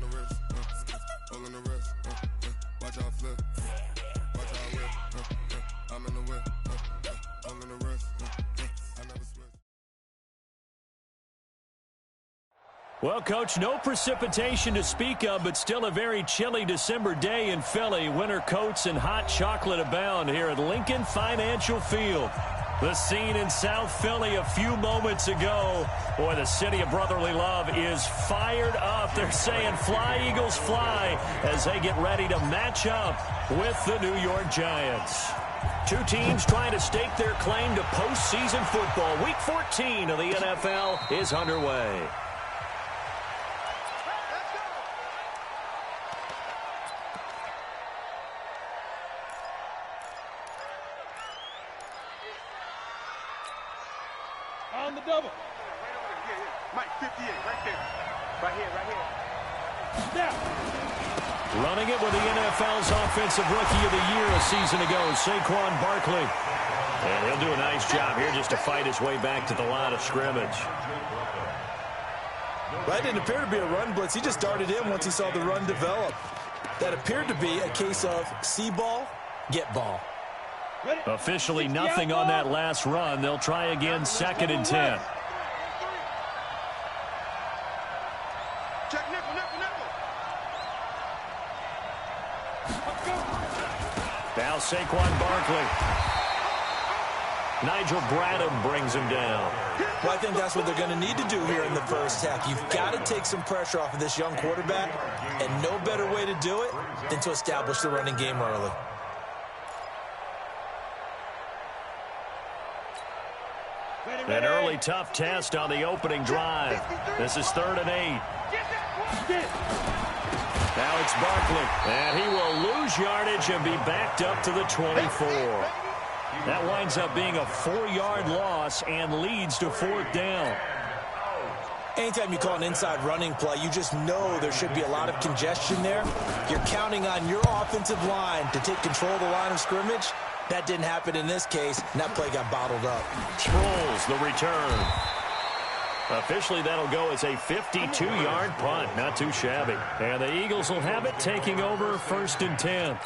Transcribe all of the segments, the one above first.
the wrist, all in the wrist, watch out flip, watch out whip, I'm in the whip, all in the wrist, I never switch. Well, Coach, no precipitation to speak of, but still a very chilly December day in Philly. Winter coats and hot chocolate abound here at Lincoln Financial Field. The scene in South Philly a few moments ago. Boy, the city of brotherly love is fired up. They're saying, fly, Eagles, fly, as they get ready to match up with the New York Giants. Two teams trying to stake their claim to postseason football. Week 14 of the NFL is underway. On the double. Mike, 58, right there. Right here. Now. Running it with the NFL's Offensive Rookie of the Year a season ago, Saquon Barkley. And he'll do a nice job here just to fight his way back to the line of scrimmage. That didn't appear to be a run blitz. He just darted in once he saw the run develop. That appeared to be a case of see ball, get ball. Officially nothing on that last run. They'll try again, 2nd and 10. Check nickel. Now Saquon Barkley. Nigel Bradham brings him down. Well, I think that's what they're going to need to do here in the first half. You've got to take some pressure off of this young quarterback, and no better way to do it than to establish the running game early. An early tough test on the opening drive. This is 3rd and 8. Now it's Barkley, and he will lose yardage and be backed up to the 24. That winds up being a 4-yard loss and leads to 4th down. Anytime you call an inside running play, you just know there should be a lot of congestion there. You're counting on your offensive line to take control of the line of scrimmage. That didn't happen in this case, and that play got bottled up. Sproles, the return. Officially, that'll go as a 52-yard punt. Not too shabby. And the Eagles will have it, taking over 1st and 10.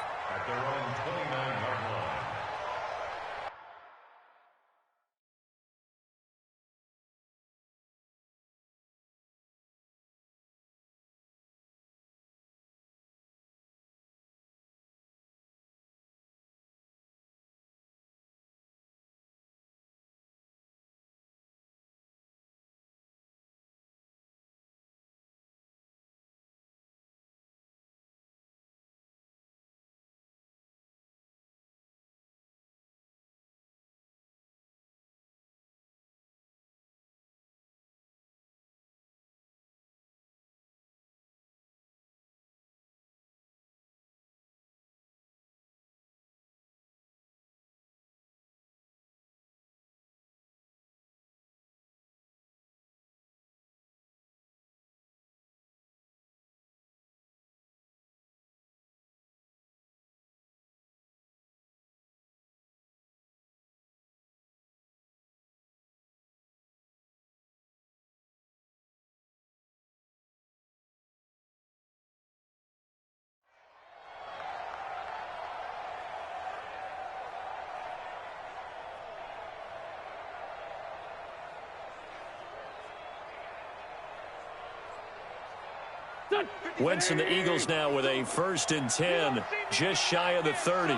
Wentz and the Eagles now with a 1st and 10, just shy of the 30.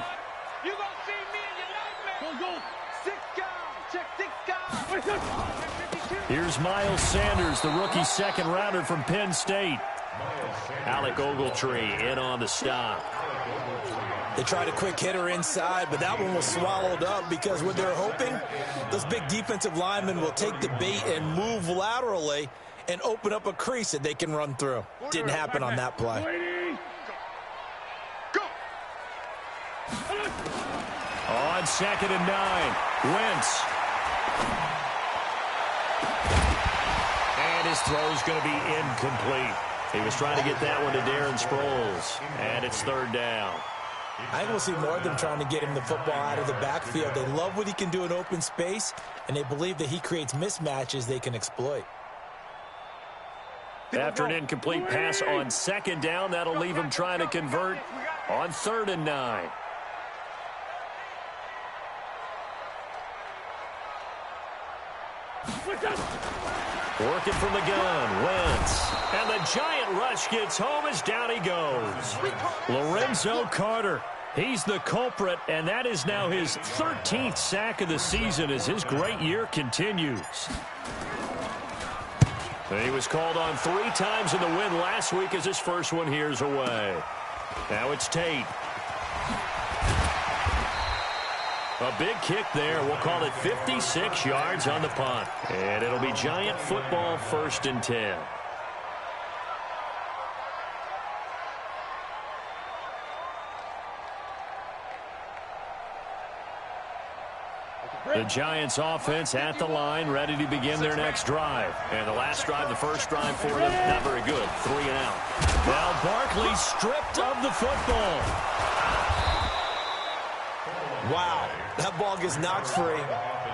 You gonna see me in your nightmare. Go. 6 down. Here's Miles Sanders, the rookie 2nd rounder from Penn State. Alec Ogletree in on the stop. They tried a quick hitter inside, but that one was swallowed up because what they're hoping, those big defensive linemen will take the bait and move laterally and open up a crease that they can run through. Didn't happen on that play. Go. On 2nd and 9, Wentz. And his throw's going to be incomplete. He was trying to get that one to Darren Sproles, and it's 3rd down. I think we'll see more of them trying to get him the football out of the backfield. They love what he can do in open space, and they believe that he creates mismatches they can exploit. After an incomplete pass on second down, that'll leave him trying to convert on 3rd and 9. Working from the gun, Wentz. And the giant rush gets home as down he goes. Lorenzo Carter. He's the culprit, and that is now his 13th sack of the season as his great year continues. He was called on 3 times in the win last week as his first one here's away. Now it's Tate. A big kick there. We'll call it 56 yards on the punt. And it'll be Giant football, 1st and 10. The Giants offense at the line, ready to begin their next drive. And the last drive, the first drive for them, not very good. 3 and out. Now Barkley stripped of the football. Wow, that ball gets knocked free,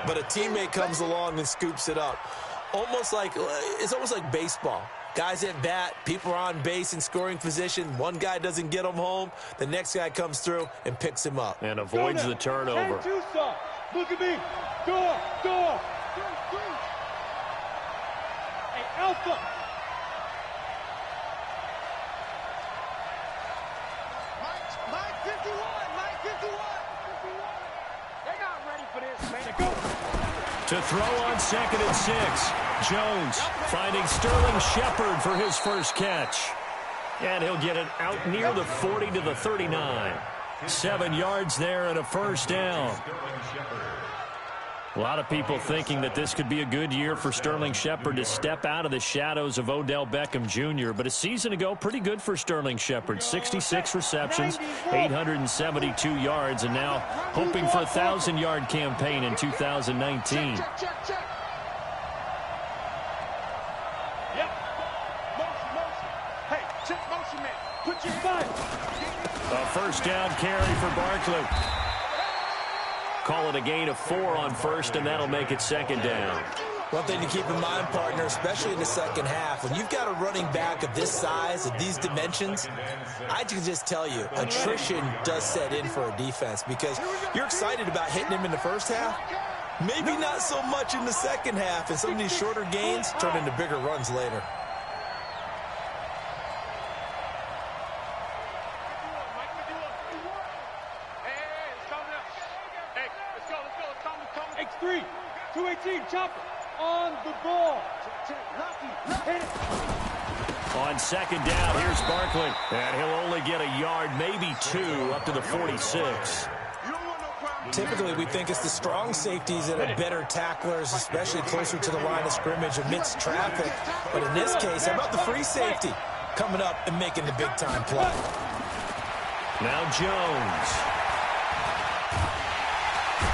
but a teammate comes along and scoops it up. It's almost like baseball. Guys at bat, people are on base in scoring position. One guy doesn't get him home. The next guy comes through and picks him up. And avoids the turnover. Look at me. Door. Hey, Alpha. Mike 51. They're not ready for this, man. Go. To throw on 2nd and 6. Jones finding Sterling Shepard for his first catch. And he'll get it out near the 40 to the 39. 7 yards there and a first down. A lot of people thinking that this could be a good year for Sterling Shepard to step out of the shadows of Odell Beckham Jr. But a season ago, pretty good for Sterling Shepard. 66 receptions, 872 yards, and now hoping for a 1,000-yard campaign in 2019. Check. Yep. Motion. Hey, check motion, man. Put your butt. A first down carry for Barkley. Call it a gain of 4 on 1st, and that'll make it 2nd down. One thing to keep in mind, partner, especially in the second half, when you've got a running back of this size, of these dimensions, I can just tell you, attrition does set in for a defense because you're excited about hitting him in the first half. Maybe not so much in the second half, and some of these shorter gains turn into bigger runs later. X3, 218, chopper, on the ball. Hit it. On 2nd down, here's Barkley. And he'll only get a yard, maybe 2, up to the 46. Typically, we think it's the strong safeties that are better tacklers, especially closer to the line of scrimmage amidst traffic. But in this case, how about the free safety coming up and making the big-time play? Now Jones.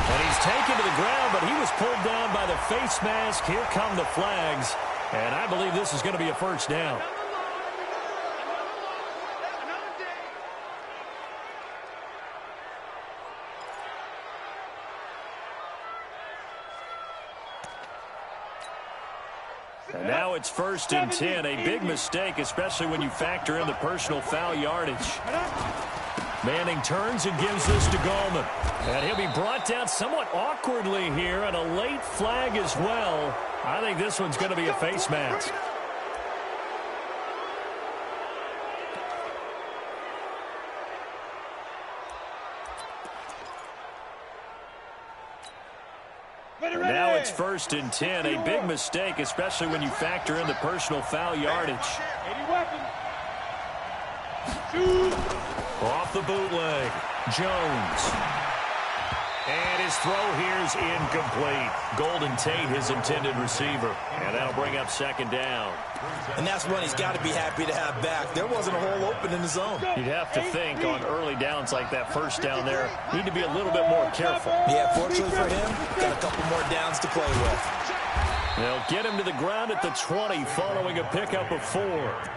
And he's taken to the ground, but he was pulled down by the face mask. Here come the flags. And I believe this is going to be a first down. And now it's 1st and 10. A big mistake, especially when you factor in the personal foul yardage. Manning turns and gives this to Gallman. And he'll be brought down somewhat awkwardly here, and a late flag as well. I think this one's going to be a face mask. And now it's 1st and 10. A big mistake, especially when you factor in the personal foul yardage. Off the bootleg, Jones. And his throw here's incomplete. Golden Tate, his intended receiver. And that'll bring up 2nd down. And that's one he's got to be happy to have back. There wasn't a hole open in the zone. You'd have to think on early downs like that first down there, need to be a little bit more careful. Yeah, fortunately for him, got a couple more downs to play with. They'll get him to the ground at the 20 following a pickup of 4.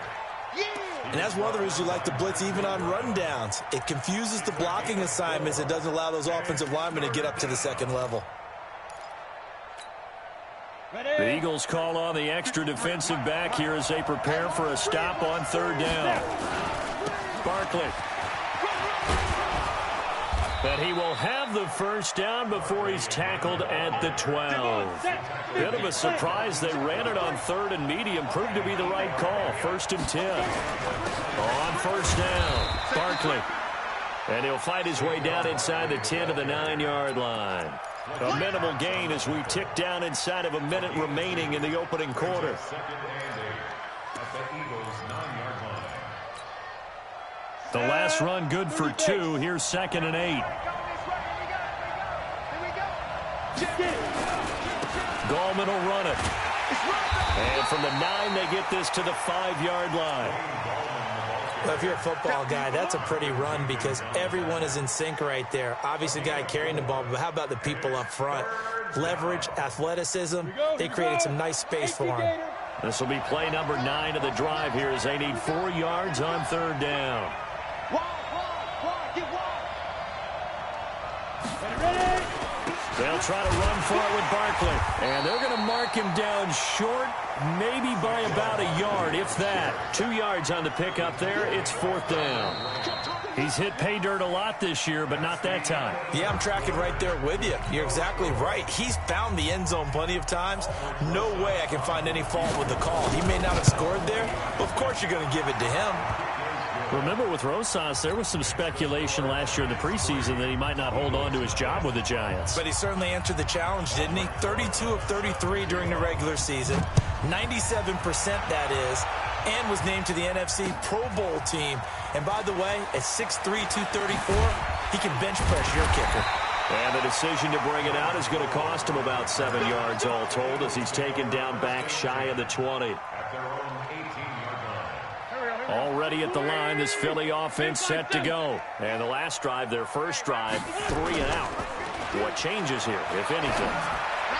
And that's one of the reasons you like to blitz even on run downs. It confuses the blocking assignments. It doesn't allow those offensive linemen to get up to the second level. The Eagles call on the extra defensive back here as they prepare for a stop on third down. Barkley. But he will have the first down before he's tackled at the 12. Bit of a surprise. They ran it on third and medium. Proved to be the right call. 1st and 10. On first down, Barkley. And he'll fight his way down inside the 10 to the 9-yard line. A minimal gain as we tick down inside of a minute remaining in the opening quarter. The last run good for 2. Here's 2nd and 8. Gallman will run it. And from the 9, they get this to the 5-yard line. Well, if you're a football guy, that's a pretty run because everyone is in sync right there. Obviously, the guy carrying the ball, but how about the people up front? Leverage, athleticism, they created some nice space for him. This will be play number 9 of the drive here as they need 4 yards on third down. They'll try to run for it with Barkley. And they're going to mark him down short, maybe by about a yard, if that. 2 yards on the pickup there. It's 4th down. He's hit pay dirt a lot this year, but not that time. Yeah, I'm tracking right there with you. You're exactly right. He's found the end zone plenty of times. No way I can find any fault with the call. He may not have scored there, but of course you're going to give it to him. Remember with Rosas, there was some speculation last year in the preseason that he might not hold on to his job with the Giants. But he certainly answered the challenge, didn't he? 32 of 33 during the regular season. 97% that is. And was named to the NFC Pro Bowl team. And by the way, at 6'3", 234, he can bench press your kicker. And the decision to bring it out is going to cost him about 7 yards all told as he's taken down back shy of the 20. Already at the line, this Philly offense set to go. And the last drive, their first drive, 3 and out. What changes here, if anything?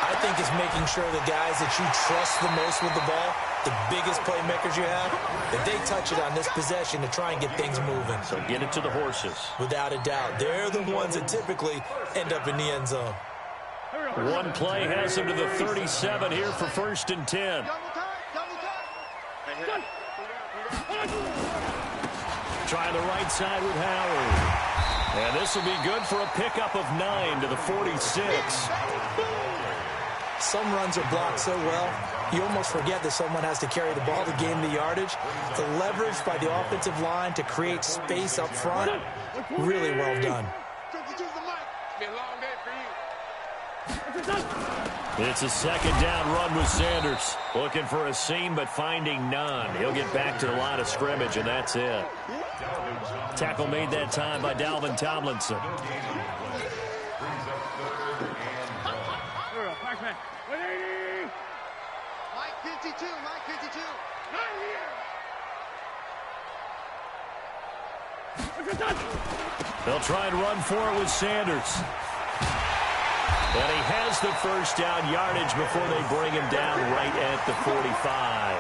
I think it's making sure the guys that you trust the most with the ball, the biggest playmakers you have, that they touch it on this possession to try and get things moving. So get it to the horses. Without a doubt. They're the ones that typically end up in the end zone. One play has them to the 37 here for 1st and 10. Trying the right side with Howard. And this will be good for a pickup of 9 to the 46. Some runs are blocked so well, you almost forget that someone has to carry the ball to gain the yardage. The leverage by the offensive line to create space up front, really well done. It's a 2nd down run with Sanders. Looking for a seam, but finding none. He'll get back to the line of scrimmage, and that's it. Tackle made that time by Dalvin Tomlinson. Mike 52, Mike 52. They'll try and run for it with Sanders. And he has the first down yardage before they bring him down right at the 45.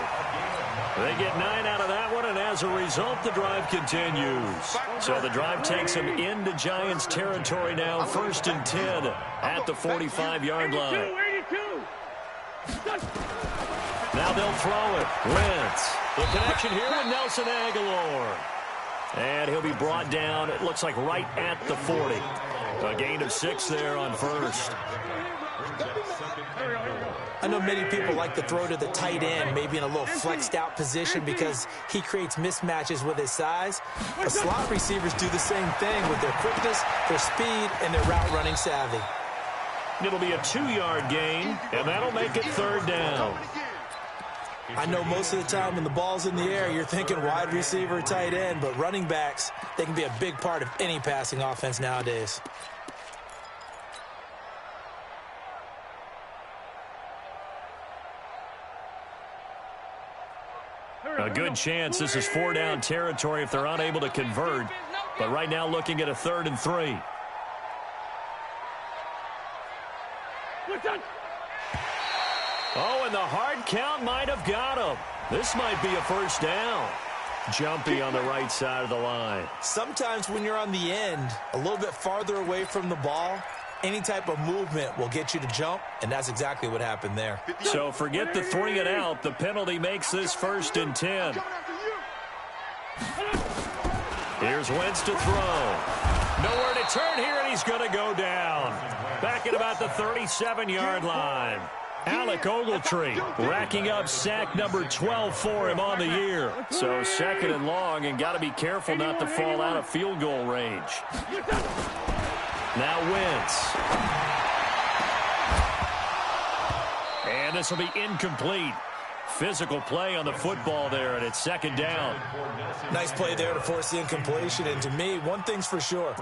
They get 9 out of that one, and as a result, the drive continues. So the drive takes them into Giants territory now, 1st and 10 at the 45-yard line. Now they'll throw it. Wentz. The connection here with Nelson Aguilar. And he'll be brought down, it looks like right at the 40. A gain of 6 there on first. I know many people like to throw to the tight end, maybe in a little flexed out position because he creates mismatches with his size. But slot receivers do the same thing with their quickness, their speed, and their route running savvy. It'll be a 2-yard gain, and that'll make it 3rd down. I know most of the time when the ball's in the air, you're thinking wide receiver, tight end, but running backs, they can be a big part of any passing offense nowadays. A good chance this is 4-down territory if they're unable to convert. But right now looking at a 3rd and 3. Oh, and the hard count might have got him. This might be a first down. Jumpy on the right side of the line. Sometimes when you're on the end, a little bit farther away from the ball, Any type of movement will get you to jump, and that's exactly what happened there. So forget the 3 and out. The penalty makes this 1st and 10. Here's Wentz to throw. Nowhere to turn here, and he's going to go down. Back at about the 37-yard line. Alec Ogletree racking up sack number 12 for him on the year. So 2nd and long, and got to be careful not to fall out of field goal range. Now Wentz. And this will be incomplete. Physical play on the football there, and it's 2nd down. Nice play there to force the incompletion. And to me, one thing's for sure.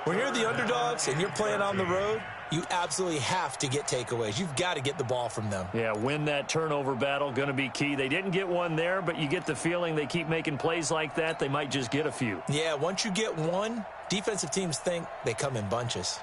When you're the underdogs and you're playing on the road, you absolutely have to get takeaways. You've got to get the ball from them. Yeah, win that turnover battle, going to be key. They didn't get one there, but you get the feeling they keep making plays like that, they might just get a few. Yeah, once you get one, defensive teams think they come in bunches.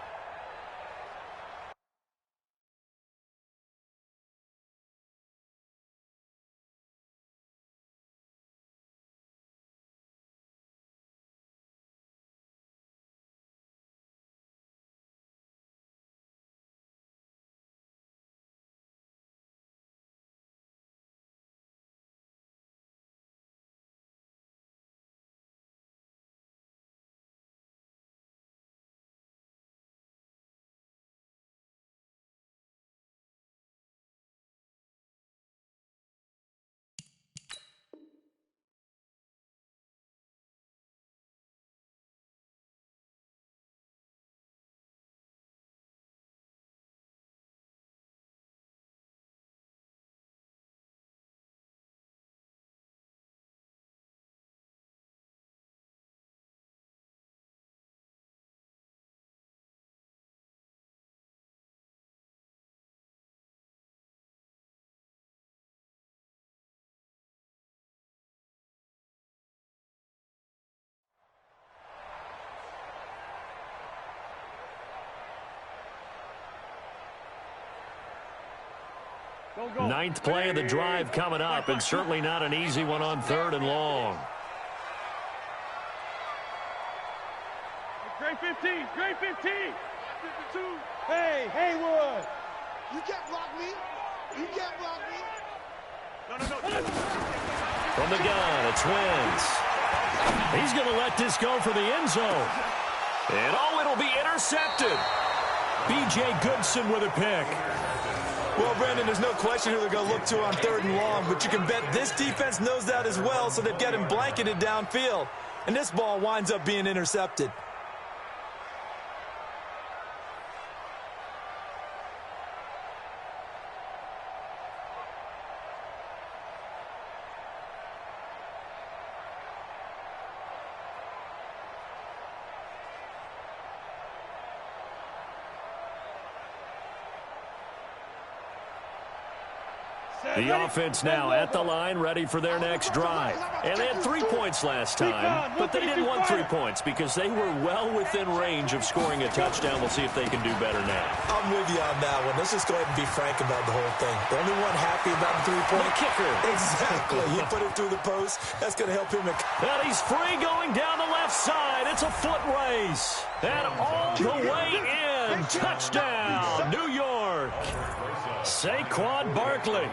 Ninth play of the drive coming up, and certainly not an easy one on 3rd and long. Great 15, great 15. 52. Hey, Haywood. You can't block me. You can't block me. No. From the gun, it's Wentz. He's going to let this go for the end zone. And it'll be intercepted. B.J. Goodson with a pick. Well, Brandon, there's no question who they're going to look to on 3rd and long, but you can bet this defense knows that as well, so they've got him blanketed downfield. And this ball winds up being intercepted. The offense now at the line, ready for their next drive. And they had 3 points last time, but they didn't want 3 points because they were well within range of scoring a touchdown. We'll see if they can do better now. I'm with you on that one. Let's just go ahead and be frank about the whole thing. The only one happy about the 3-point kicker. Exactly. You put it through the post. That's going to help him. And he's free going down the left side. It's a foot race. And all the way in. Touchdown, New York. Saquon Barkley,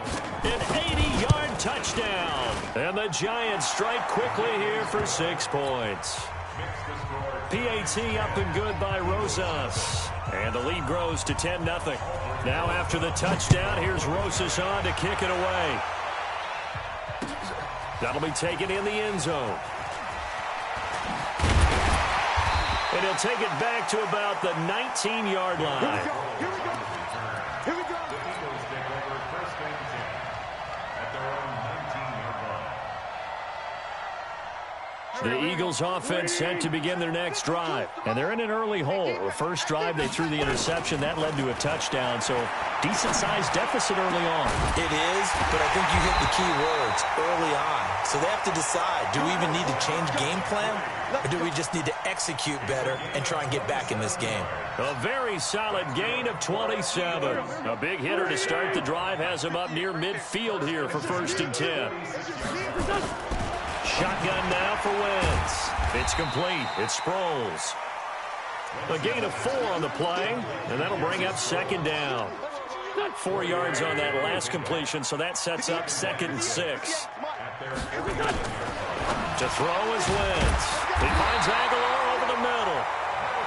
an 80-yard touchdown. And the Giants strike quickly here for 6 points. PAT up and good by Rosas. And the lead grows to 10-0. Now after the touchdown, here's Rosas on to kick it away. That'll be taken in the end zone. And he'll take it back to about the 19-yard line. Here we go. The Eagles offense set to begin their next drive. And they're in an early hole. The first drive, they threw the interception. That led to a touchdown. So decent-sized deficit early on. It is, but I think you hit the key words early on. So they have to decide, do we even need to change game plan? Or do we just need to execute better and try and get back in this game? A very solid gain of 27. A big hitter to start the drive has him up near midfield here for 1st and 10. Shotgun now for Wentz. It's complete. It's Sproles. A gain of 4 on the play, and that'll bring up second down. Got 4 yards on that last completion, so that sets up 2nd and 6. To throw is Wentz. He finds Aguilar over the middle.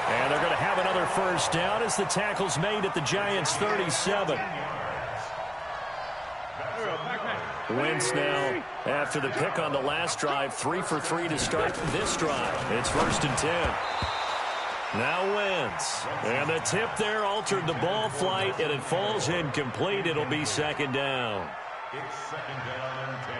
And they're going to have another first down as the tackle's made at the Giants' 37. Wentz now, after the pick on the last drive, 3 for 3 to start this drive. It's 1st and 10. Now Wentz. And the tip there altered the ball flight, and it falls incomplete. It'll be 2nd down. It's 2nd down and 10.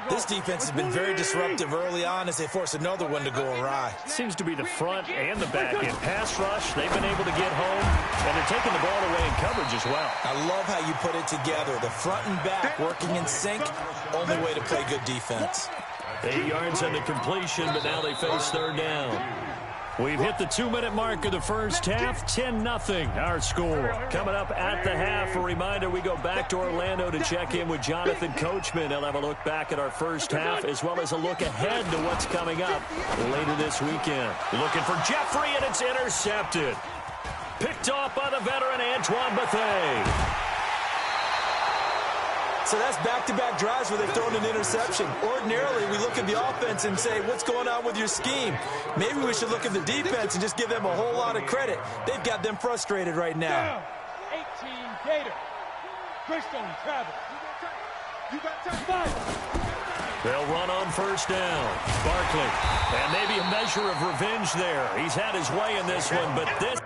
This defense has been very disruptive early on as they force another one to go awry. Seems to be the front and the back end. Pass rush, they've been able to get home, and they're taking the ball away in coverage as well. I love how you put it together. The front and back working in sync, only way to play good defense. 8 yards on the completion, but now they face 3rd down. We've hit the 2-minute mark of the first half, 10-0 our score. Coming up at the half, a reminder we go back to Orlando to check in with Jonathan Coachman. He'll have a look back at our first half as well as a look ahead to what's coming up later this weekend. Looking for Jeffrey, and it's intercepted. Picked off by the veteran Antoine Bethea. So that's back-to-back drives where they've thrown an interception. Ordinarily, we look at the offense and say, what's going on with your scheme? Maybe we should look at the defense and just give them a whole lot of credit. They've got them frustrated right now. 18 Gator. Crystal Travis. You got time. They'll run on first down. Barkley. And maybe a measure of revenge there. He's had his way in this one, but this...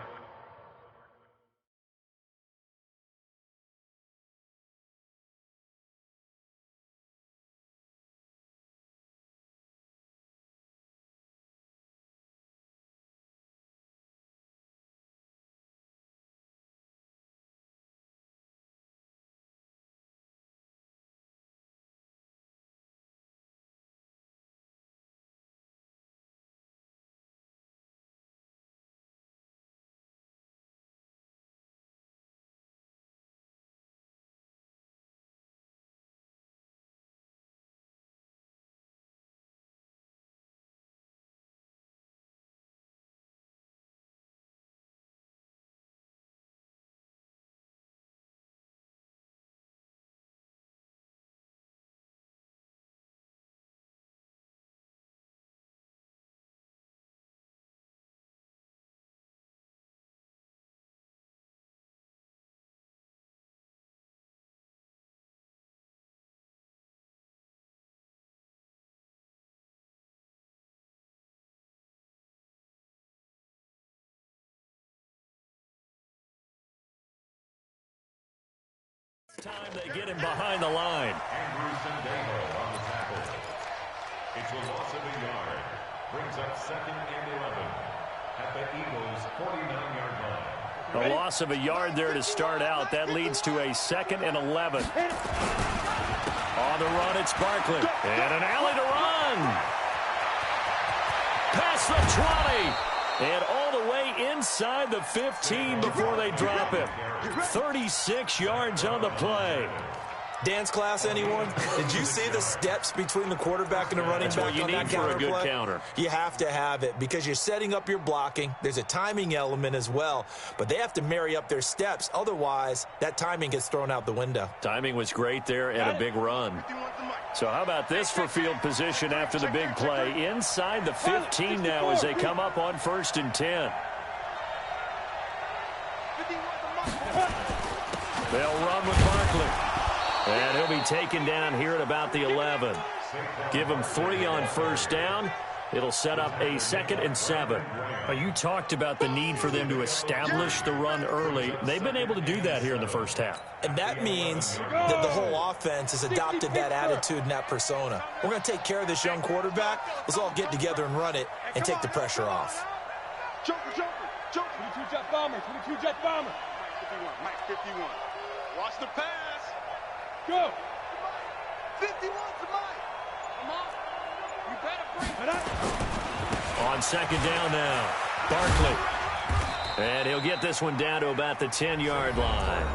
Time they get him behind the line. Anderson Damo on the tackle. It's a loss of a yard. Brings up 2nd and 11 at the Eagles' 49-yard line. A loss of a yard there to start out. That leads to a 2nd and 11. On the run, it's Barkley. And an alley to run. Past the 20. And all the way inside the 15 before they drop him. 36 yards on the play. Dance class, anyone? Did you see the steps between the quarterback and the running That's back what you on need that for counter a good play? counter. You have to have it because you're setting up your blocking. There's a timing element as well, but they have to marry up their steps. Otherwise, that timing gets thrown out the window. Timing was great there and a big run. So how about this for field position after the big play? Inside the 15 now as they come up on 1st and 10. They'll run with Barkley. And he'll be taken down here at about the 11. Give him 3 on first down. It'll set up a 2nd and 7. You talked about the need for them to establish the run early. They've been able to do that here in the first half. And that means that the whole offense has adopted that attitude and that persona. We're going to take care of this young quarterback. Let's all get together and run it and take the pressure off. Joker. 22 jet bomber. 22 jet bomber. Mike 51. Watch the pass. Go. 51 to Mike. Come on. You better bring it up. On 2nd down now, Barkley. And he'll get this one down to about the 10-yard line.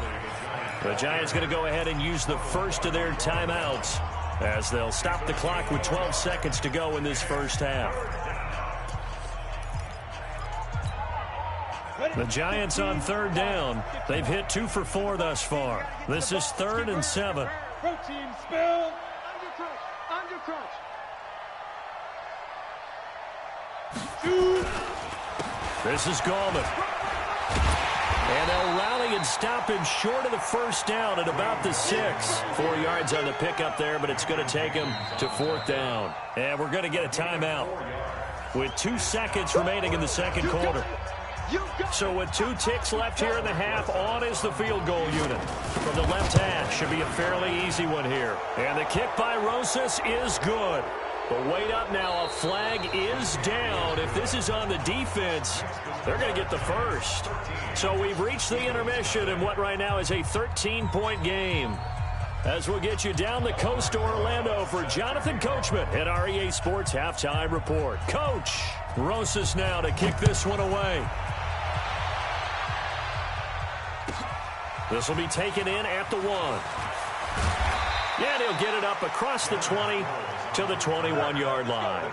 The Giants going to go ahead and use the first of their timeouts as they'll stop the clock with 12 seconds to go in this first half. The Giants on third down. They've hit 2 for 4 thus far. This is 3rd and 7. Protein spill. Under crunch. This is Gallman. And they'll rally and stop him short of the first down at about the 6. 4 yards on the pickup there, but it's going to take him to 4th down. And we're going to get a timeout with 2 seconds remaining in the second quarter. So with 2 ticks left here in the half, on is the field goal unit. From the left hash, should be a fairly easy one here. And the kick by Rosas is good. But wait up now, a flag is down. If this is on the defense, they're going to get the first. So we've reached the intermission in what right now is a 13-point game. As we'll get you down the coast to Orlando for Jonathan Coachman at our EA Sports Halftime Report. Coach, Rosas now to kick this one away. This will be taken in at the 1. And he'll get it up across the 20 to the 21-yard line.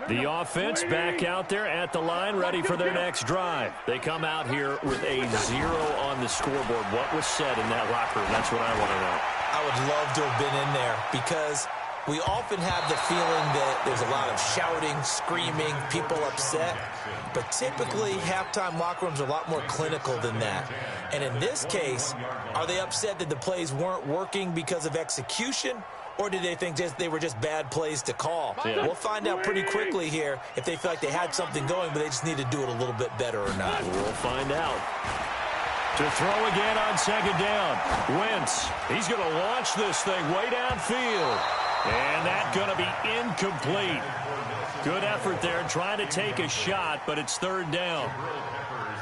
The offense back out there at the line, ready for their next drive. They come out here with a 0 on the scoreboard. What was said in that locker room? That's what I want to know. I would love to have been in there because we often have the feeling that there's a lot of shouting, screaming, people upset. But typically, halftime locker rooms are a lot more clinical than that. And in this case, are they upset that the plays weren't working because of execution? Or did they think they were just bad plays to call? Yeah. We'll find out pretty quickly here if they feel like they had something going, but they just need to do it a little bit better or not. We'll find out. To throw again on second down. Wentz, he's going to launch this thing way downfield. And that's going to be incomplete. Good effort there trying to take a shot, but it's third down.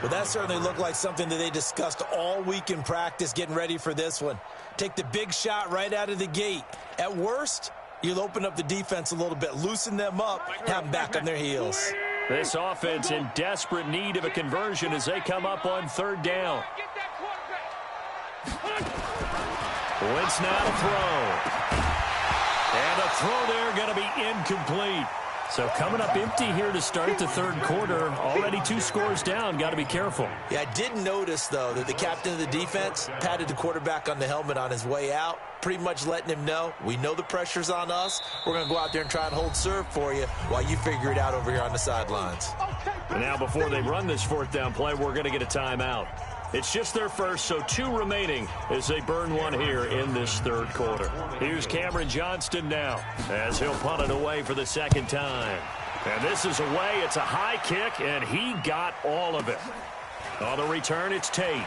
Well, that certainly looked like something that they discussed all week in practice getting ready for this one. Take the big shot right out of the gate. At worst, you'll open up the defense a little bit, loosen them up, have them back on their heels. This offense in desperate need of a conversion as they come up on third down. Wentz now to throw. And a throw there going to be incomplete. So coming up empty here to start the third quarter. Already 2 scores down. Got to be careful. Yeah, I did notice, though, that the captain of the defense patted the quarterback on the helmet on his way out, pretty much letting him know, we know the pressure's on us. We're going to go out there and try and hold serve for you while you figure it out over here on the sidelines. And now before they run this 4th down play, we're going to get a timeout. It's just their first, so 2 remaining as they burn one here in this third quarter. Here's Cameron Johnston now as he'll punt it away for the second time. And this is away. It's a high kick, and he got all of it. On the return, it's Tate.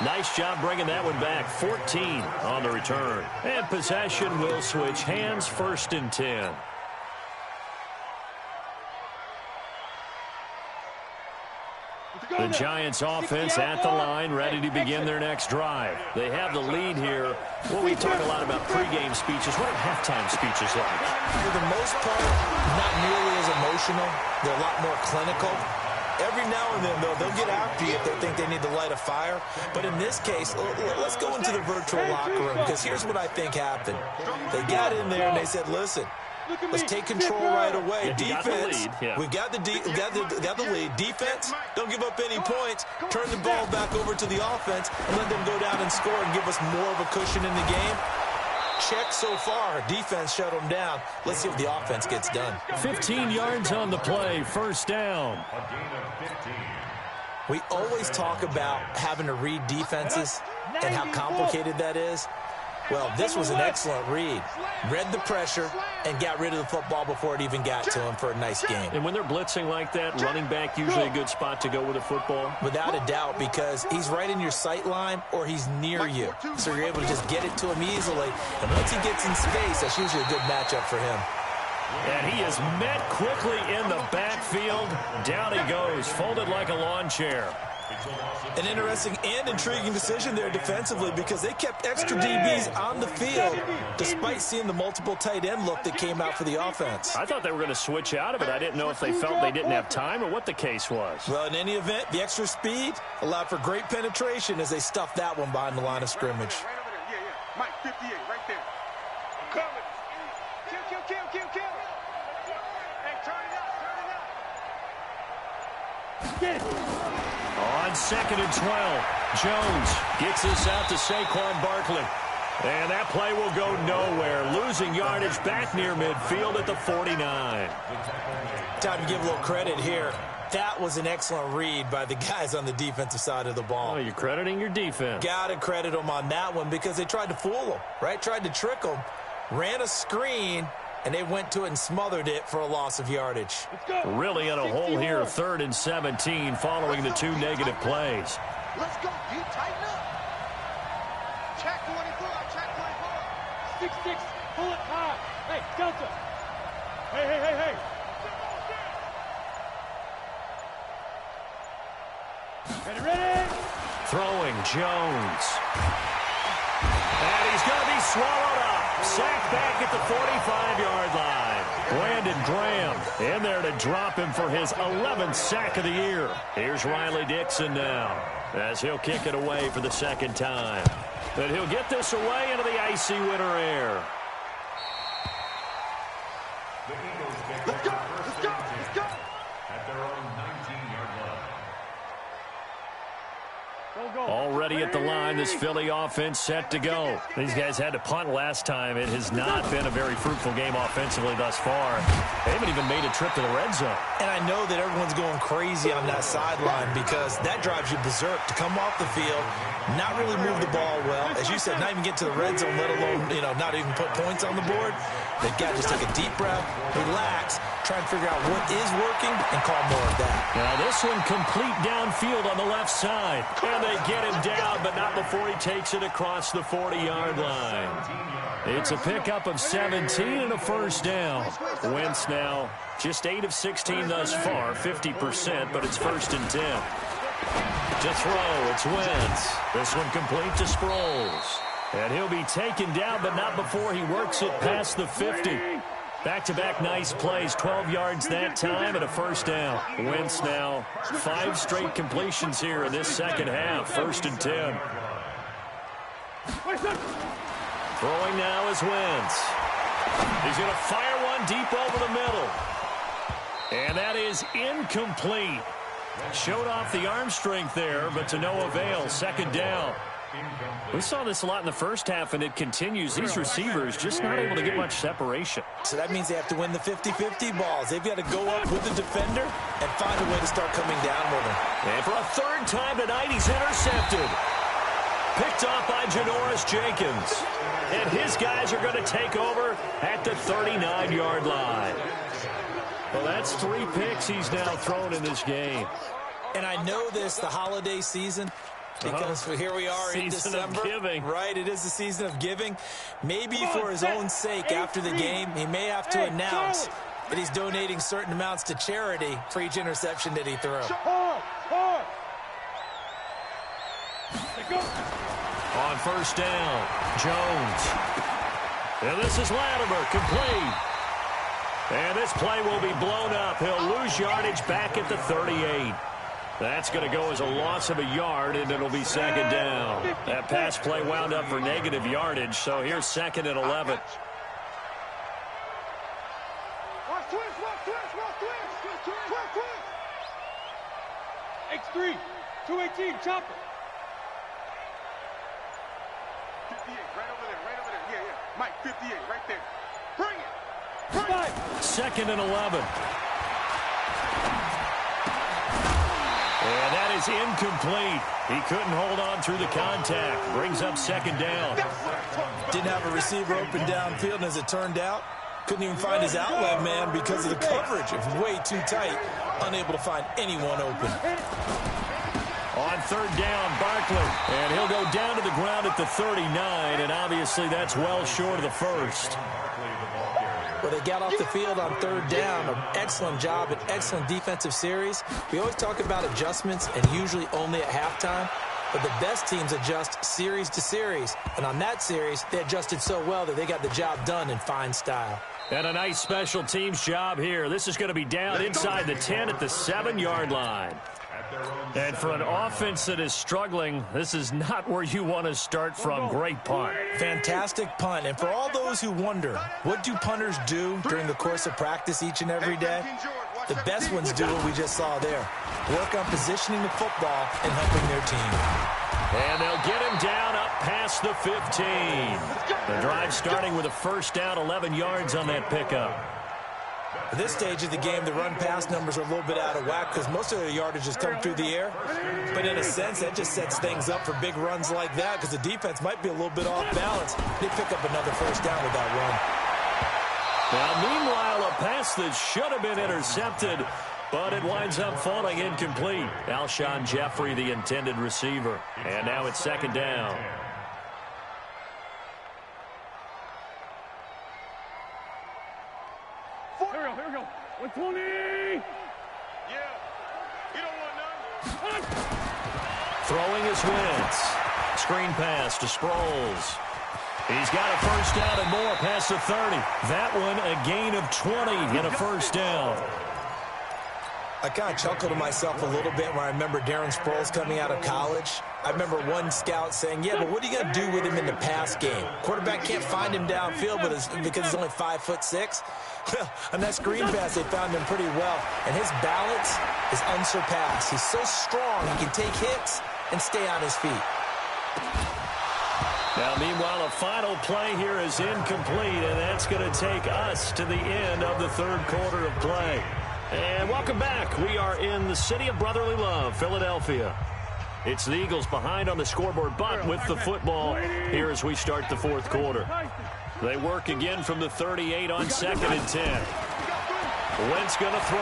Nice job bringing that one back. 14 on the return. And possession will switch hands, 1st and 10. The Giants offense at the line, ready to begin their next drive. They have the lead here. Well, we talk a lot about pregame speeches. What are halftime speeches like? For the most part, not nearly as emotional. They're a lot more clinical. Every now and then, though, they'll get after you if they think they need to light a fire. But in this case, let's go into the virtual locker room, because here's what I think happened. They got in there and they said, listen, let's take control right away. Defense, we've got the lead. Defense, don't give up any points. Turn the ball back over to the offense and let them go down and score and give us more of a cushion in the game. Check so far. Defense shut them down. Let's see if the offense gets done. 15 yards on the play. 1st down. We always talk about having to read defenses and how complicated that is. Well, this was an excellent read. Read the pressure and got rid of the football before it even got to him for a nice game. And when they're blitzing like that, running back usually a good spot to go with a football? Without a doubt, because he's right in your sight line or he's near you. So you're able to just get it to him easily. And once he gets in space, that's usually a good matchup for him. And he is met quickly in the backfield. Down he goes, folded like a lawn chair. An interesting and intriguing decision there defensively because they kept extra DBs on the field despite seeing the multiple tight end look that came out for the offense. I thought they were going to switch out of it. I didn't know if they felt they didn't have time or what the case was. Well, in any event, the extra speed allowed for great penetration as they stuffed that one behind the line of scrimmage. Mike, 58, right there. Coming. Kill. Hey, turn it up. On 2nd and 12, Jones gets this out to Saquon Barkley. And that play will go nowhere. Losing yardage back near midfield at the 49. Time to give a little credit here. That was an excellent read by the guys on the defensive side of the ball. Oh, you're crediting your defense. Got to credit them on that one because they tried to fool them, right? Tried to trick them, ran a screen, and they went to it and smothered it for a loss of yardage. Really in a hole here, 3rd and 17 following the 2 negative plays. Let's go, D. Tighten up. Check 24. 6-6. Pull it high. Hey, Delta. Hey. Ready? Throwing Jones. And he's going to be swallowed up. Sacked back at the 45-yard line. Brandon Graham in there to drop him for his 11th sack of the year. Here's Riley Dixon now as he'll kick it away for the 2nd time. But he'll get this away into the icy winter air. The Eagles get their first down at their own 19-yard line. Already at the line, this Philly offense set to go. These guys had to punt last time. It has not been a very fruitful game offensively thus far. They haven't even made a trip to the red zone. And I know that everyone's going crazy on that sideline because that drives you berserk to come off the field, not really move the ball well. As you said, not even get to the red zone, let alone, not even put points on the board. They've got to just take a deep breath, relax, try and figure out what is working and call more of that. Now this one complete downfield on the left side. And they get him down, but not before he takes it across the 40-yard line. It's a pickup of 17 and a first down. Wentz now just 8 of 16 thus far, 50%, but it's 1st and 10. To throw, it's Wentz. This one complete to Sproles. And he'll be taken down, but not before he works it past the 50. Back-to-back nice plays, 12 yards that time and a first down. Wentz now 5 straight completions here in this second half, 1st and 10. Throwing now is Wentz. He's going to fire one deep over the middle. And that is incomplete. Showed off the arm strength there, but to no avail. 2nd down. We saw this a lot in the first half, and it continues. These receivers just not able to get much separation. So that means they have to win the 50-50 balls. They've got to go up with the defender and find a way to start coming down with him. And for a 3rd time tonight, he's intercepted. Picked off by Janoris Jenkins. And his guys are going to take over at the 39-yard line. Well, that's 3 picks he's now thrown in this game. And I know this, the holiday season, because here we are in December. Season of giving. Right, it is the season of giving. Maybe for his own sake after the game, he may have to announce that he's donating certain amounts to charity for each interception that he throws. On 1st down, Jones. And this is Latimer, complete. And this play will be blown up. He'll lose yardage back at the 38. That's going to go as a loss of a yard, and it'll be 2nd down. That pass play wound up for negative yardage, so here's 2nd and 11. X3, 218, chopper. 58, right over there. Yeah. Mike, 58, right there. Bring it. 2nd and 11. And that is incomplete. He couldn't hold on through the contact. Brings up 2nd down. Didn't have a receiver open downfield, and as it turned out, couldn't even find his outlet man because of the coverage. It was way too tight, unable to find anyone open. On 3rd down, Barkley. And he'll go down to the ground at the 39, and obviously that's well short of the first. Well, they got off the field on third down. An excellent job, an excellent defensive series. We always talk about adjustments, and usually only at halftime. But the best teams adjust series to series. And on that series, they adjusted so well that they got the job done in fine style. And a nice special teams job here. This is going to be down inside the 10 at the 7-yard line. And for an offense that is struggling, this is not where you want to start from. Great punt. Fantastic punt. And for all those who wonder, what do punters do during the course of practice each and every day? The best ones do what we just saw there. Work on positioning the football and helping their team. And they'll get him down up past the 15. The drive starting with a first down, 11 yards on that pickup. At this stage of the game, the run-pass numbers are a little bit out of whack because most of the yardage is coming through the air. But in a sense, that just sets things up for big runs like that because the defense might be a little bit off balance. They pick up another first down with that run. Now, meanwhile, a pass that should have been intercepted, but it winds up falling incomplete. Alshon Jeffrey, the intended receiver. And now it's second down. Here we go. 120. Yeah. You don't want none. Throwing is Wentz. Screen pass to Sproles. He's got a first down and more past the 30. That one a gain of 20 and a first down. I kind of chuckled to myself a little bit when I remember Darren Sproles coming out of college. I remember one scout saying, yeah, but what are you going to do with him in the pass game? Quarterback can't find him downfield because he's only 5'6". Well, on that screen pass, they found him pretty well. And his balance is unsurpassed. He's so strong, he can take hits and stay on his feet. Now, meanwhile, a final play here is incomplete, and that's going to take us to the end of the third quarter of play. And welcome back. We are in the city of brotherly love, Philadelphia. It's the Eagles behind on the scoreboard, but with the football here as we start the fourth quarter. They work again from the 38 on 2nd and 10. Wentz going to throw.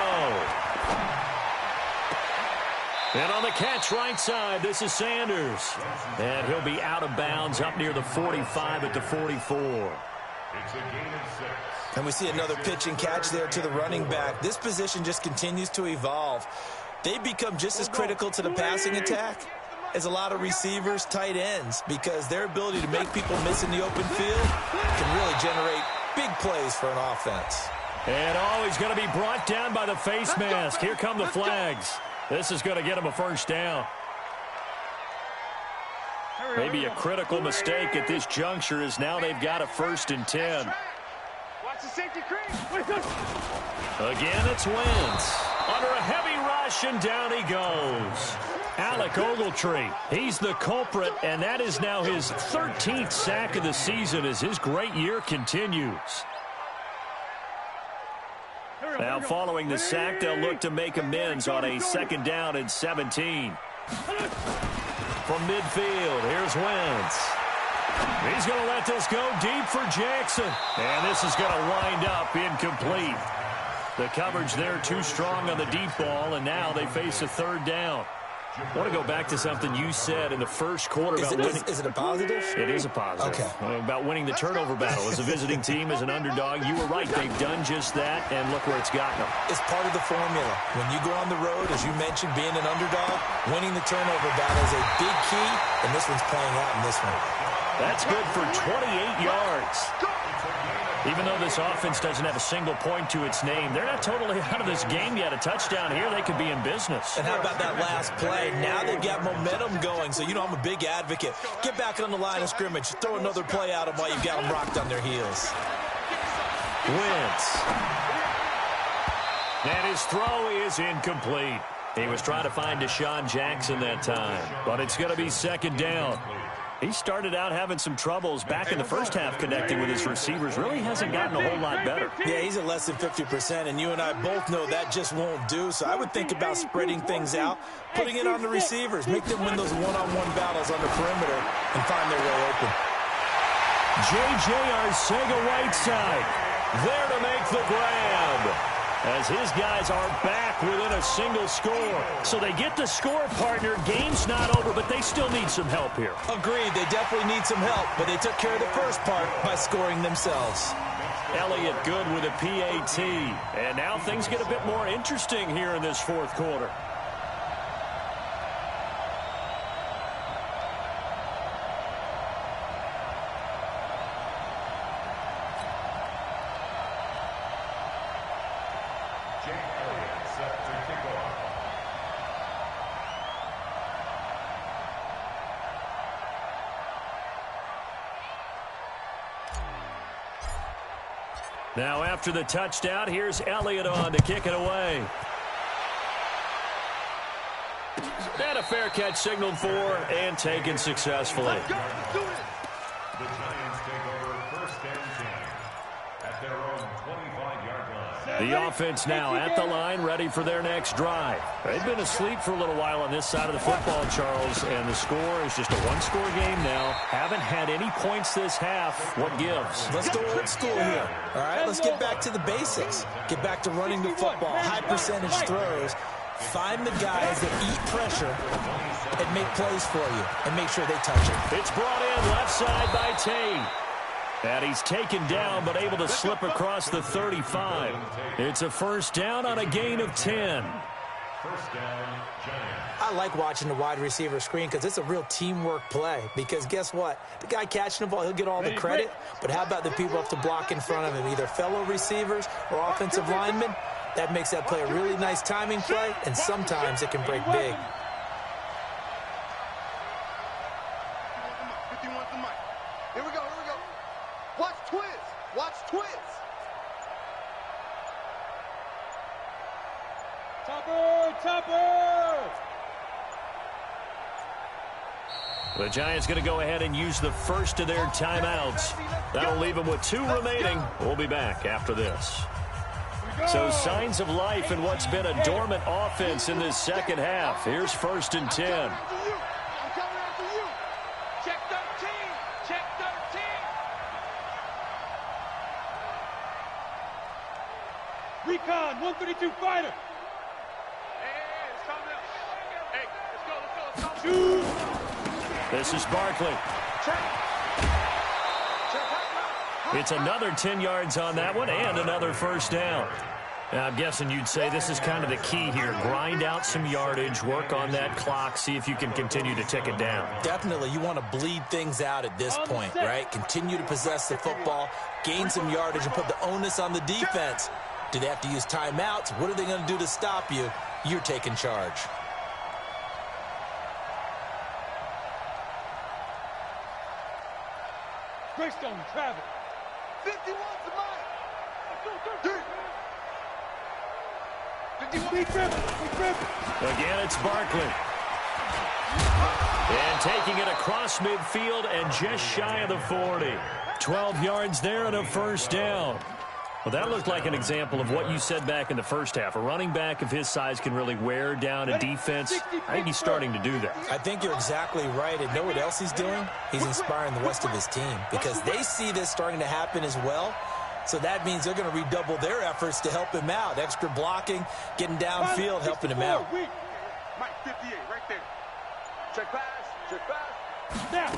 And on the catch right side, this is Sanders. And he'll be out of bounds up near the 45 at the 44. It's a gain of 6. And we see another pitch and catch there to the running back. This position just continues to evolve. They become just as critical to the passing attack as a lot of receivers, tight ends, because their ability to make people miss in the open field can really generate big plays for an offense. And he's going to be brought down by the face mask. Here come the flags. This is going to get him a first down. Maybe a critical mistake at this juncture is now they've got a 1st and 10. Again, it's Wentz. Under a heavy rush, and down he goes. Alec Ogletree, he's the culprit, and that is now his 13th sack of the season as his great year continues. Now, following the sack, they'll look to make amends on a 2nd down and 17. From midfield, here's Wentz. He's going to let this go deep for Jackson. And this is going to wind up incomplete. The coverage there too strong on the deep ball, and now they face a 3rd down. I want to go back to something you said in the first quarter about winning. Is it a positive? It is a positive. Okay. About winning the turnover battle. As a visiting team, as an underdog, you were right. They've done just that, and look where it's gotten them. It's part of the formula. When you go on the road, as you mentioned, being an underdog, winning the turnover battle is a big key, and this one's playing out in this one. That's good for 28 yards. Even though this offense doesn't have a single point to its name, they're not totally out of this game yet. A touchdown here, they could be in business. And how about that last play? Now they've got momentum going, so, I'm a big advocate. Get back on the line of scrimmage. Throw another play at them while you've got them rocked on their heels. Wentz. And his throw is incomplete. He was trying to find Deshaun Jackson that time, but it's going to be 2nd down. He started out having some troubles back in the first half connecting with his receivers. Really hasn't gotten a whole lot better. Yeah, he's at less than 50%, and you and I both know that just won't do. So I would think about spreading things out, putting it on the receivers, make them win those one-on-one battles on the perimeter and find their way open. J.J. Arcega-Whiteside there to make the grab, as his guys are back within a single score. So they get the score partner. Game's not over, but they still need some help here. Agreed. They definitely need some help, but they took care of the first part by scoring themselves. Elliott good with a PAT. And now things get a bit more interesting here in this fourth quarter. Now after the touchdown, here's Elliott on to kick it away. And a fair catch signaled for and taken successfully. The Giants take over first and 10 at their own 25-yard line. The offense now at the line, ready for their next drive. They've been asleep for a little while on this side of the football, Charles, and the score is just a one-score game now. Haven't had any points this half. What gives? Let's go old school here. All right, let's get back to the basics. Get back to running the football, high percentage throws. Find the guys that eat pressure and make plays for you and make sure they touch it. It's brought in left side by Tate. And he's taken down but able to slip across the 35. It's a first down on a gain of 10. First down, Giants. I like watching the wide receiver screen because it's a real teamwork play. Because guess what? The guy catching the ball, he'll get all the credit. But how about the people up to block in front of him, either fellow receivers or offensive linemen? That makes that play a really nice timing play, and sometimes it can break big. 51's the mic. Here we go, here we go. Watch twist. Watch twist. Topper, topper. The Giants going to go ahead and use the first of their timeouts. That'll leave them with 2 remaining. We'll be back after this. So signs of life in what's been a dormant offense in this second half. Here's first and 10. I'm coming after you. Check 13. Check 13. Recon, 132 fighter. Hey, it's coming up. Hey, let's go. Shoot. This is Barkley. It's another 10 yards on that one and another first down. Now, I'm guessing you'd say this is kind of the key here. Grind out some yardage, work on that clock, see if you can continue to tick it down. Definitely, you want to bleed things out at this point, right? Continue to possess the football, gain some yardage, and put the onus on the defense. Do they have to use timeouts? What are they going to do to stop you? You're taking charge. Greystone, travel. 51's the mic. Again, it's Barkley. And taking it across midfield and just shy of the 40. 12 yards there and a first down. Well, that looked like an example of what you said back in the first half. A running back of his size can really wear down a defense. I think he's starting to do that. I think you're exactly right. And know what else he's doing? He's inspiring the rest of his team because they see this starting to happen as well. So that means they're going to redouble their efforts to help him out. Extra blocking, getting downfield, helping him out. Mike 58 right there. Check pass. Check pass. Now.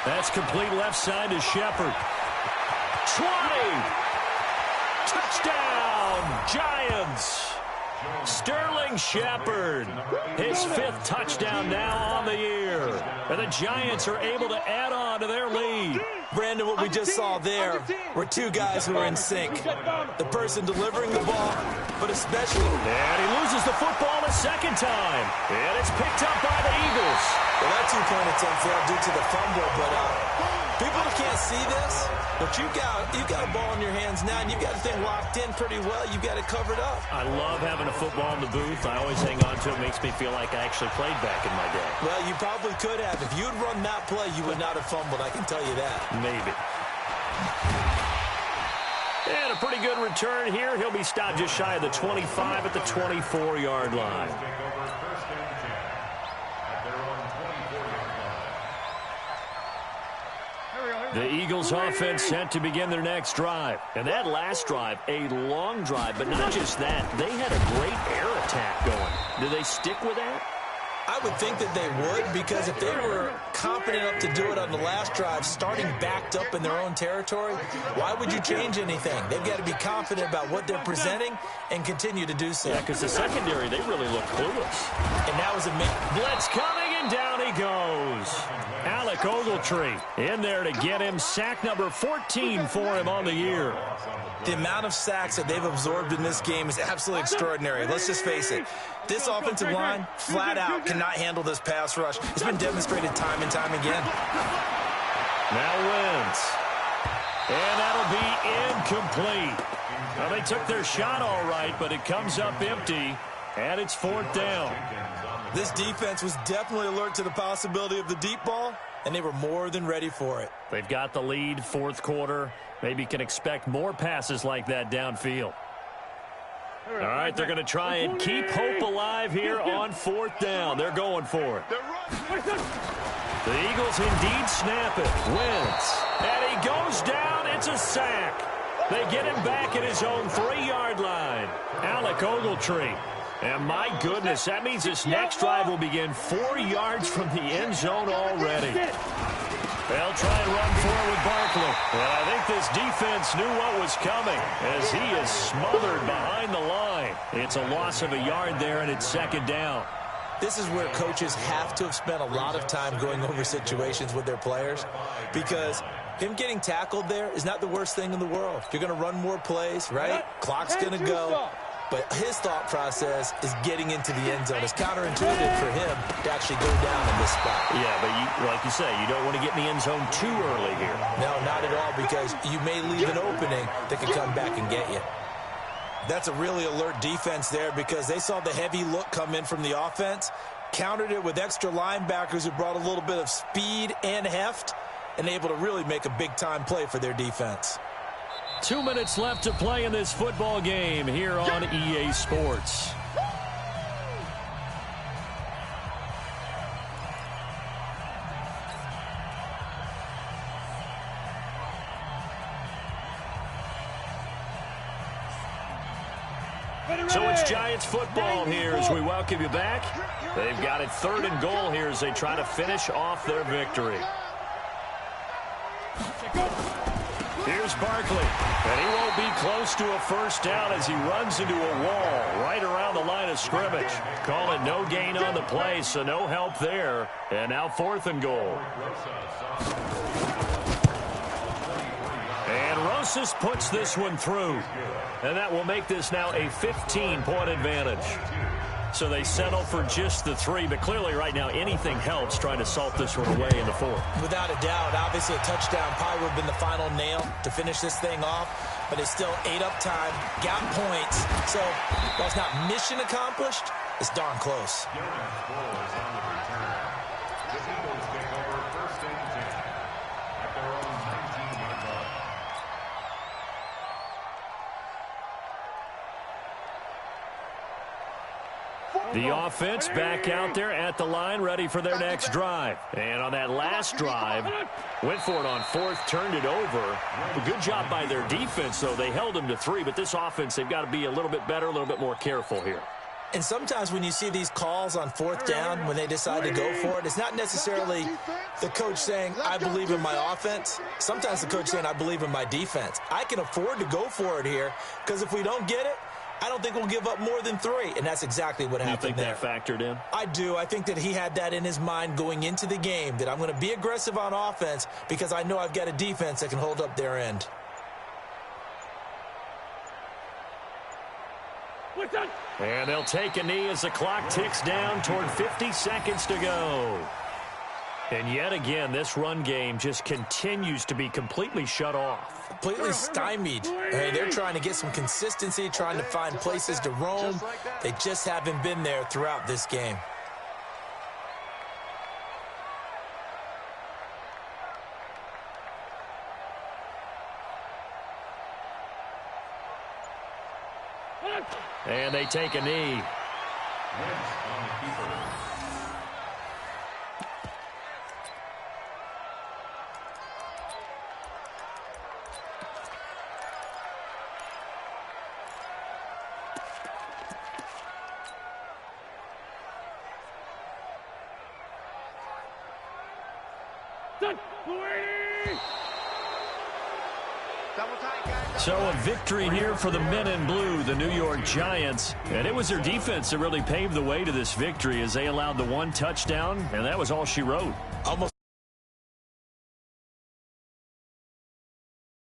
That's complete left side to Shepard. 20. Touchdown, Giants. Sterling Shepard, his 5th touchdown now on the year. And the Giants are able to add on to their lead. Brandon, what we just saw there were 2 guys who are in sync. The person delivering the ball, but especially... And he loses the football a second time. And it's picked up by the Eagles. Well, that 2-point attempt failed due to the fumble, but people who can't see this, but you got a ball in your hands now, and you've got the thing locked in pretty well. You've got it covered up. I love having a football in the booth. I always hang on to it. Makes me feel like I actually played back in my day. Well, you probably could have. If you had run that play, you would not have fumbled. I can tell you that. Maybe. And a pretty good return here. He'll be stopped just shy of the 25 at the 24-yard line. The Eagles offense set to begin their next drive. And that last drive, a long drive, but not just that. They had a great air attack going. Do they stick with that? I I would think that they would, because if they were confident enough to do it on the last drive, starting backed up in their own territory, why would you change anything? They've got to be confident about what they're presenting and continue to do so. Yeah, because the secondary, they really look clueless. And that was a blitz coming, and down he goes. Alec Ogletree in there to get him sack number 14 for him on the year. The amount of sacks that they've absorbed in this game is absolutely extraordinary. Let's just face it. This offensive line, flat out, cannot handle this pass rush. It's been demonstrated time and time again. Now Wentz. And that'll be incomplete. Well, they took their shot all right, but it comes up empty, and it's 4th down. This defense was definitely alert to the possibility of the deep ball, and they were more than ready for it. They've got the lead, 4th quarter. Maybe can expect more passes like that downfield. All right, they're going to try and keep hope alive here on 4th down. They're going for it. The Eagles indeed snap it. Wentz. And he goes down. It's a sack. They get him back at his own 3-yard line. Alec Ogletree. And my goodness, that means this next drive will begin 4 yards from the end zone already. They'll try and run forward with Barkley. And I think this defense knew what was coming as he is smothered behind the line. It's a loss of a yard there, and it's 2nd down. This is where coaches have to have spent a lot of time going over situations with their players, because him getting tackled there is not the worst thing in the world. You're going to run more plays, right? Clock's going to go. But his thought process is getting into the end zone. It's counterintuitive for him to actually go down in this spot. Yeah, but like you say, you don't want to get in the end zone too early here. No, not at all, because you may leave an opening that could come back and get you. That's a really alert defense there, because they saw the heavy look come in from the offense, countered it with extra linebackers who brought a little bit of speed and heft, and able to really make a big-time play for their defense. 2 minutes left to play in this football game here on EA Sports. So it's Giants football here as we welcome you back. They've got it 3rd and goal here as they try to finish off their victory. Here's Barkley, and he won't be close to a 1st down as he runs into a wall right around the line of scrimmage. Call it no gain on the play, so no help there. And now 4th and goal. And Rosas puts this one through. And that will make this now a 15-point advantage. So they settle for just the 3, but clearly right now anything helps trying to salt this one away in the 4th. Without a doubt, obviously a touchdown probably would have been the final nail to finish this thing off, but it's still ate up time, got points. So while it's not mission accomplished, it's darn close. The offense back out there at the line, ready for their next drive. And on that last drive, went for it on 4th, turned it over. A good job by their defense, though. They held them to 3, but this offense, they've got to be a little bit better, a little bit more careful here. And sometimes when you see these calls on 4th down, when they decide to go for it, it's not necessarily the coach saying, I believe in my offense. Sometimes the coach saying, I believe in my defense. I can afford to go for it here, because if we don't get it, I don't think we'll give up more than 3, and that's exactly what happened there. You think that factored in? I do. I think that he had that in his mind going into the game, that I'm going to be aggressive on offense because I know I've got a defense that can hold up their end. And they'll take a knee as the clock ticks down toward 50 seconds to go. And yet again, this run game just continues to be completely shut off. Completely stymied. Hey, they're trying to get some consistency, trying to find places to roam. They just haven't been there throughout this game. And they take a knee. So a victory here for the men in blue, the New York Giants. And it was their defense that really paved the way to this victory as they allowed the one touchdown, and that was all she wrote. Almost